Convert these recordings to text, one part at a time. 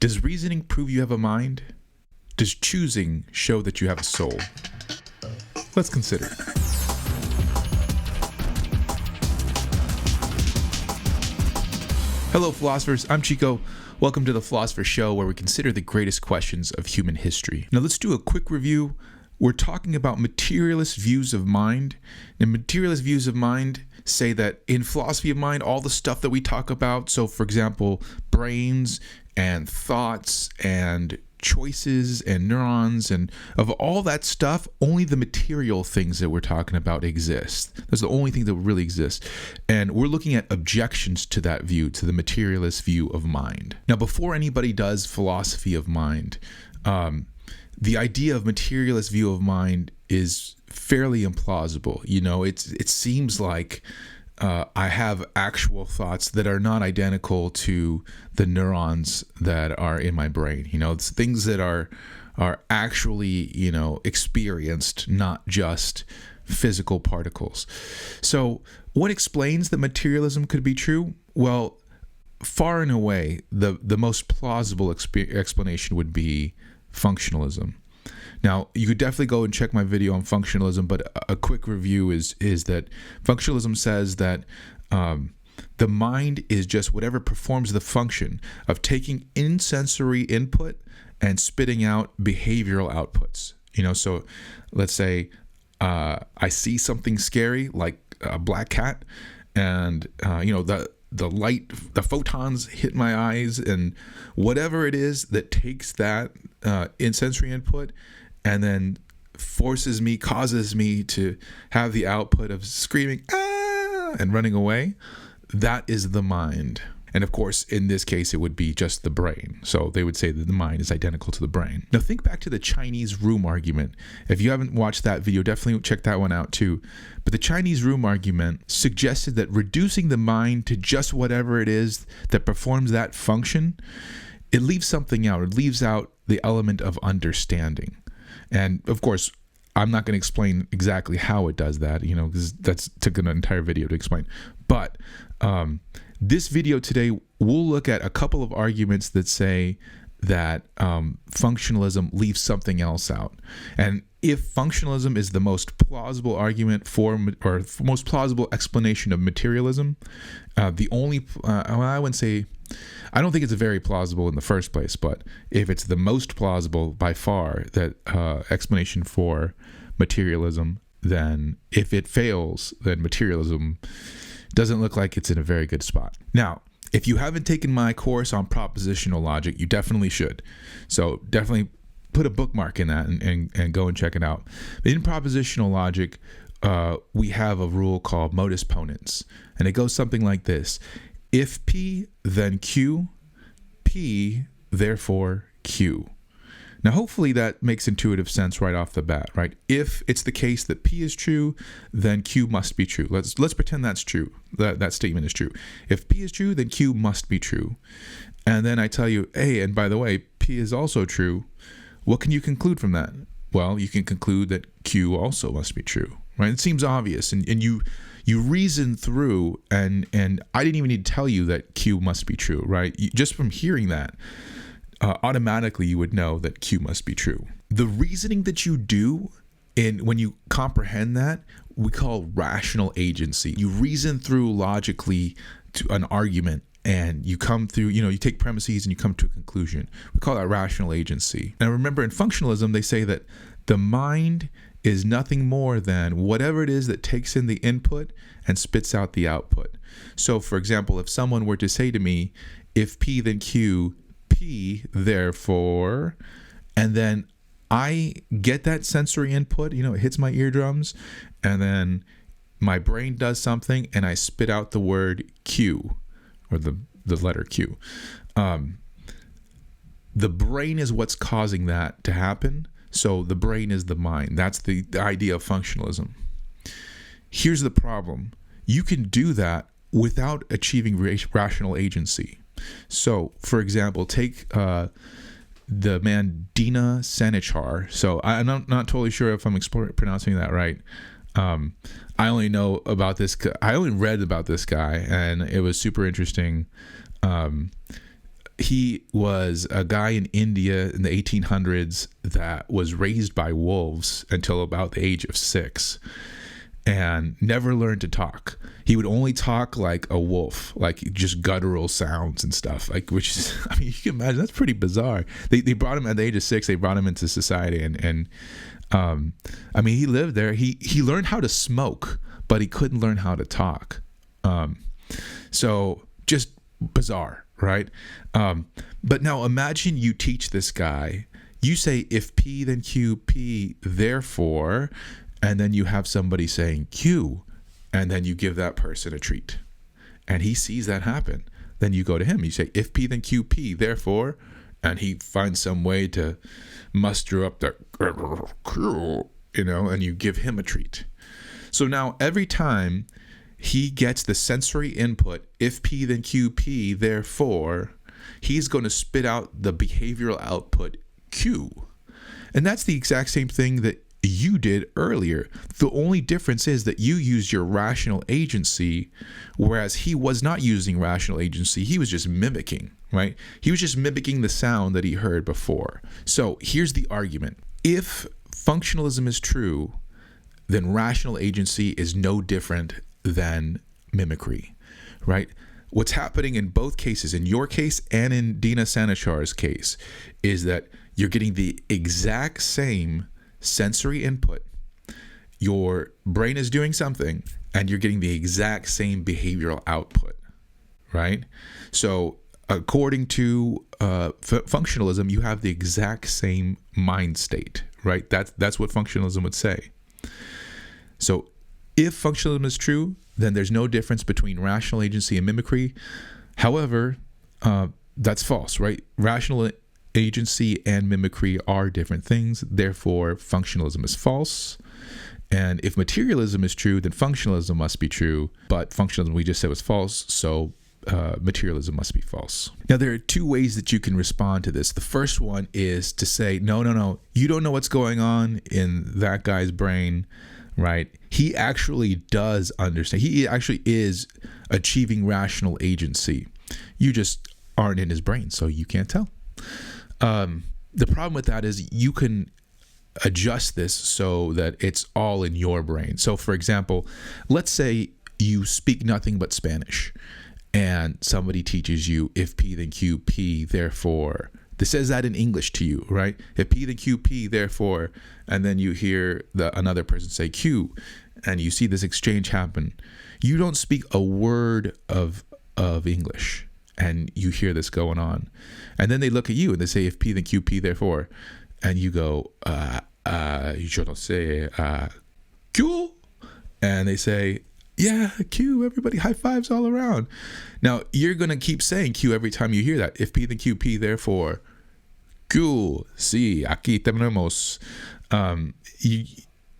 Does reasoning prove you have a mind? Does choosing show that you have a soul? Let's consider. Hello, philosophers. I'm Chico. Welcome to the Philosopher Show, where we consider the greatest questions of human history. Now, let's do a quick review. We're talking about materialist views of mind. And materialist views of mind say that in philosophy of mind, all the stuff that we talk about, so for example, brains and thoughts and choices and neurons and of all that stuff, only the material things that we're talking about exist. That's the only thing that really exists. And we're looking at objections to that view, to the materialist view of mind. Now, before anybody does philosophy of mind, the idea of materialist view of mind is fairly implausible. You know, it seems like I have actual thoughts that are not identical to the neurons that are in my brain. You know, it's things that are actually, you know, experienced, not just physical particles. So what explains that materialism could be true? Well, far and away, the most plausible explanation would be functionalism. Now, you could definitely go and check my video on functionalism, but a quick review is that functionalism says that the mind is just whatever performs the function of taking in sensory input and spitting out behavioral outputs. You know, so let's say I see something scary like a black cat, and you know, the light, the photons hit my eyes, and whatever it is that takes that in sensory input and then causes me to have the output of screaming, ah, and running away, that is the mind. And of course, in this case, it would be just the brain. So they would say that the mind is identical to the brain. Now think back to the Chinese room argument. If you haven't watched that video, definitely check that one out too. But the Chinese room argument suggested that reducing the mind to just whatever it is that performs that function, it leaves something out. It leaves out the element of understanding. And of course, I'm not going to explain exactly how it does that, you know, because that's took an entire video to explain. But this video today, we'll look at a couple of arguments that say that functionalism leaves something else out. And if functionalism is the most plausible argument for, or most plausible explanation of materialism, the only, I wouldn't say, I don't think it's very plausible in the first place, but if it's the most plausible by far, that explanation for materialism, then if it fails, then materialism doesn't look like it's in a very good spot. Now, if you haven't taken my course on propositional logic, you definitely should. So definitely put a bookmark in that and go and check it out. In propositional logic, we have a rule called modus ponens, and it goes something like this. If P, then Q, P, therefore Q. Now, hopefully that makes intuitive sense right off the bat, right? If it's the case that P is true, then Q must be true. Let's pretend that's true, that statement is true. If P is true, then Q must be true. And then I tell you, hey, and by the way, P is also true. What can you conclude from that? Well, you can conclude that Q also must be true, right? It seems obvious, and you reason through, and I didn't even need to tell you that Q must be true, right? Just from hearing that, automatically you would know that Q must be true. The reasoning that you do when you comprehend that, we call rational agency. You reason through logically to an argument, and you come through, you know, you take premises and you come to a conclusion. We call that rational agency. Now remember, in functionalism, they say that the mind is nothing more than whatever it is that takes in the input and spits out the output. So for example, if someone were to say to me, if P then Q, P therefore, and then I get that sensory input, you know, it hits my eardrums, and then my brain does something and I spit out the word Q, or the letter Q. The brain is what's causing that to happen. So the brain is the mind. That's the idea of functionalism. Here's the problem. You can do that without achieving rational agency. So, for example, take the man Dina Sanichar. So I'm not totally sure if I'm pronouncing that right. I only know about this. I only read about this guy, and it was super interesting. he was a guy in India in the 1800s that was raised by wolves until about the age of 6 and never learned to talk. He would only talk like a wolf, like just guttural sounds and stuff, like, which is, I mean, you can imagine, that's pretty bizarre. They brought him at the age of 6, they brought him into society and I mean, he lived there. He learned how to smoke, but he couldn't learn how to talk. So just bizarre, right? But now imagine you teach this guy, you say, if P then Q, P therefore, and then you have somebody saying Q, and then you give that person a treat. And he sees that happen. Then you go to him, you say, if P then Q, P therefore, and he finds some way to muster up the Q, and you give him a treat. So now every time he gets the sensory input, if P then Q, P therefore, he's going to spit out the behavioral output Q. And that's the exact same thing that you did earlier. The only difference is that you used your rational agency, whereas he was not using rational agency. He was just mimicking, right? He was just mimicking the sound that he heard before. So here's the argument. If functionalism is true, then rational agency is no different than mimicry, right? What's happening in both cases, in your case and in Dina Sanachar's case, is that you're getting the exact same sensory input. Your brain is doing something and you're getting the exact same behavioral output, right? So according to functionalism, you have the exact same mind state, right? That's what functionalism would say. So if functionalism is true, then there's no difference between rational agency and mimicry. However, that's false, right? Rational agency and mimicry are different things. Therefore, functionalism is false. And if materialism is true, then functionalism must be true. But functionalism, we just said, was false. So materialism must be false. Now, there are two ways that you can respond to this. The first one is to say, no. You don't know what's going on in that guy's brain, right? He actually does understand. He actually is achieving rational agency. You just aren't in his brain, so you can't tell. The problem with that is you can adjust this so that it's all in your brain. So, for example, let's say you speak nothing but Spanish and somebody teaches you if P then Q, P therefore. This says that in English to you, right? If P then Q, P therefore, and then you hear another person say Q, and you see this exchange happen. You don't speak a word of English, and you hear this going on. And then they look at you and they say, if P then Q, P therefore, and you go, je ne sais, Q, and they say, yeah, Q, everybody, high fives all around. Now, you're going to keep saying Q every time you hear that. If P then Q, P therefore, Q, sí, aquí tenemos.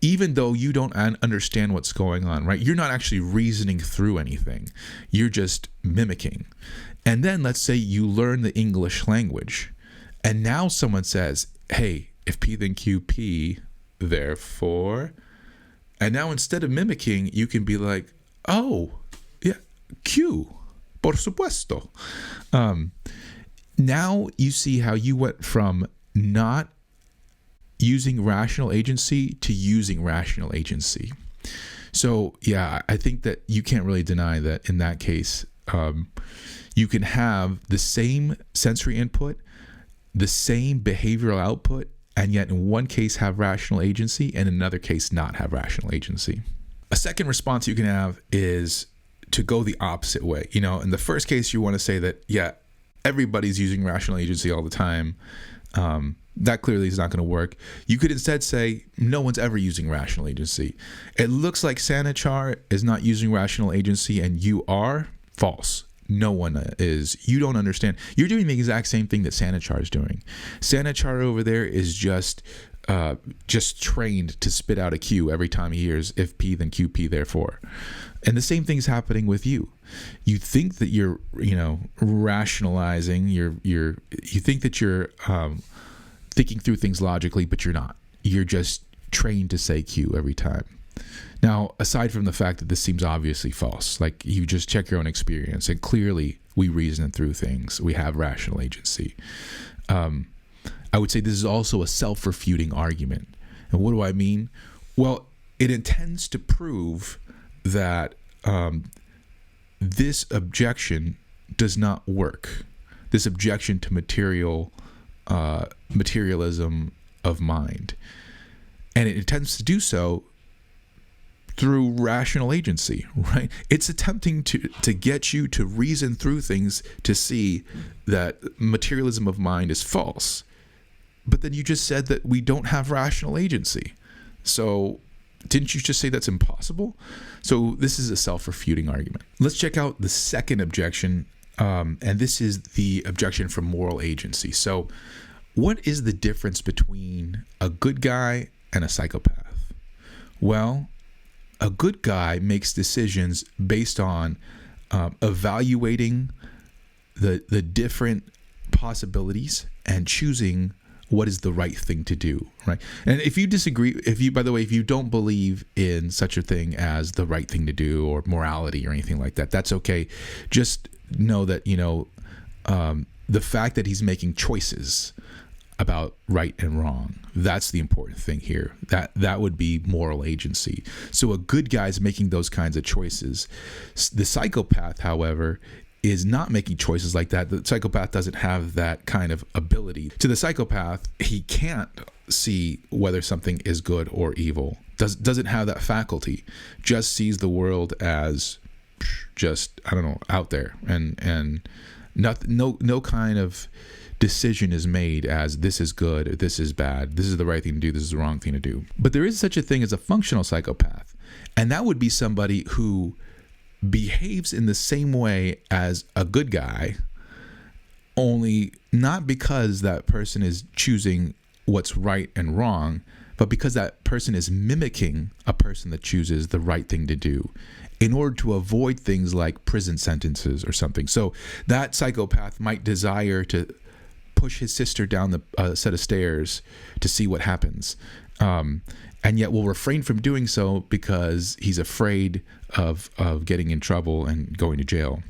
Even though you don't understand what's going on, right? You're not actually reasoning through anything. You're just mimicking. And then let's say you learn the English language. And now someone says, hey, if P then Q, P, therefore. And now instead of mimicking, you can be like, oh, yeah, Q, por supuesto. Now you see how you went from not using rational agency to using rational agency. So, yeah, I think that you can't really deny that in that case, you can have the same sensory input, the same behavioral output, and yet in one case have rational agency and in another case not have rational agency. A second response you can have is to go the opposite way. In the first case, you want to say that, yeah, everybody's using rational agency all the time. That clearly is not going to work. You could instead say no one's ever using rational agency. It looks like Sanachar is not using rational agency and you are. False. No one is. You don't understand. You're doing the exact same thing that Sanachar is doing. Sanachar over there is just trained to spit out a Q every time he hears if P then Q, P therefore. And the same thing's happening with you. You think that you're, rationalizing. You think that you're thinking through things logically, but you're not. You're just trained to say Q every time. Now, aside from the fact that this seems obviously false, like you just check your own experience, and clearly we reason through things. We have rational agency. I would say this is also a self-refuting argument. And what do I mean? Well, it intends to prove that this objection does not work. This objection to materialism of mind. And it intends to do so through rational agency, right? It's attempting to get you to reason through things to see that materialism of mind is false. But then you just said that we don't have rational agency. So didn't you just say that's impossible? So this is a self-refuting argument. Let's check out the second objection, and this is the objection from moral agency. So what is the difference between a good guy and a psychopath? Well, a good guy makes decisions based on evaluating the different possibilities and choosing what is the right thing to do, right? And if you disagree, if you don't believe in such a thing as the right thing to do or morality or anything like that, that's okay. Just know that, the fact that he's making choices about right and wrong, that's the important thing here. That would be moral agency. So a good guy's making those kinds of choices. The psychopath, however, is not making choices like that. The psychopath doesn't have that kind of ability. To the psychopath, he can't see whether something is good or evil. Doesn't have that faculty. Just sees the world as just, out there, and no kind of decision is made as this is good or this is bad, this is the right thing to do, this is the wrong thing to do. But there is such a thing as a functional psychopath, and that would be somebody who behaves in the same way as a good guy, only not because that person is choosing what's right and wrong, but because that person is mimicking a person that chooses the right thing to do in order to avoid things like prison sentences or something. So that psychopath might desire to push his sister down the set of stairs to see what happens, and yet will refrain from doing so because he's afraid of getting in trouble and going to jail.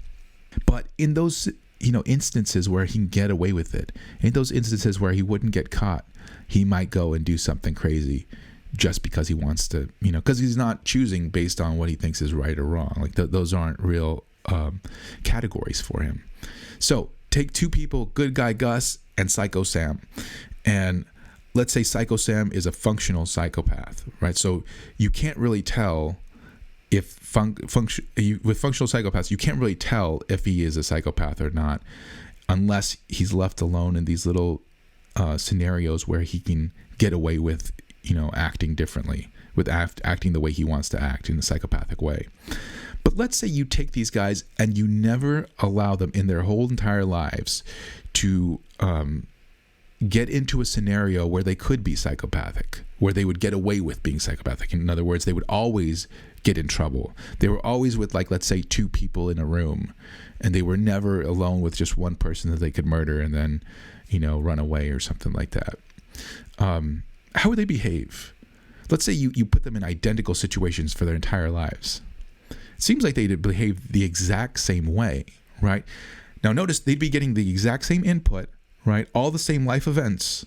But in those instances where he can get away with it, in those instances where he wouldn't get caught, he might go and do something crazy just because he wants to, because he's not choosing based on what he thinks is right or wrong. Like those aren't real categories for him. So take two people, good guy Gus and Psycho Sam, and let's say Psycho Sam is a functional psychopath, right? So you can't really tell if with functional psychopaths, you can't really tell if he is a psychopath or not unless he's left alone in these little scenarios where he can get away with, acting differently, with acting the way he wants to act in a psychopathic way. But let's say you take these guys and you never allow them in their whole entire lives to get into a scenario where they could be psychopathic, where they would get away with being psychopathic. In other words, they would always get in trouble. They were always with, let's say, two people in a room, and they were never alone with just one person that they could murder and then, run away or something like that. How would they behave? Let's say you put them in identical situations for their entire lives. It seems like they'd behave the exact same way, right? Now notice they'd be getting the exact same input, right? All the same life events,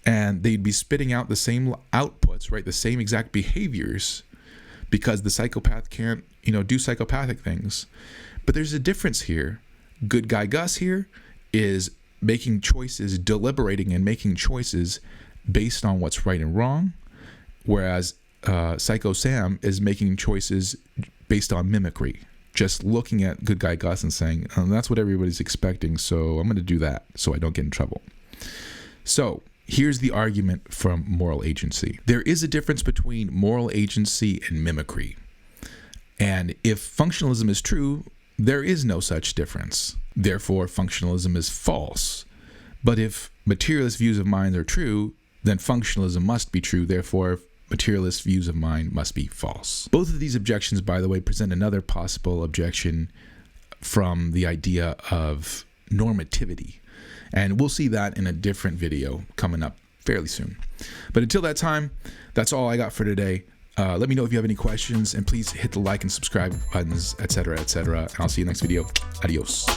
and they'd be spitting out the same outputs, right? The same exact behaviors, because the psychopath can't, do psychopathic things. But there's a difference here. Good guy Gus here is making choices, deliberating and making choices based on what's right and wrong, whereas Psycho Sam is making choices based on mimicry, just looking at good guy Gus and saying, that's what everybody's expecting, so I'm going to do that so I don't get in trouble. So here's the argument from moral agency. There is a difference between moral agency and mimicry. And if functionalism is true, there is no such difference. Therefore, functionalism is false. But if materialist views of mind are true, then functionalism must be true. Therefore, materialist views of mind must be false. Both of these objections, by the way, present another possible objection from the idea of normativity. And we'll see that in a different video coming up fairly soon. But until that time, that's all I got for today. Let me know if you have any questions, and please hit the like and subscribe buttons, etc., etc. And I'll see you next video. Adios.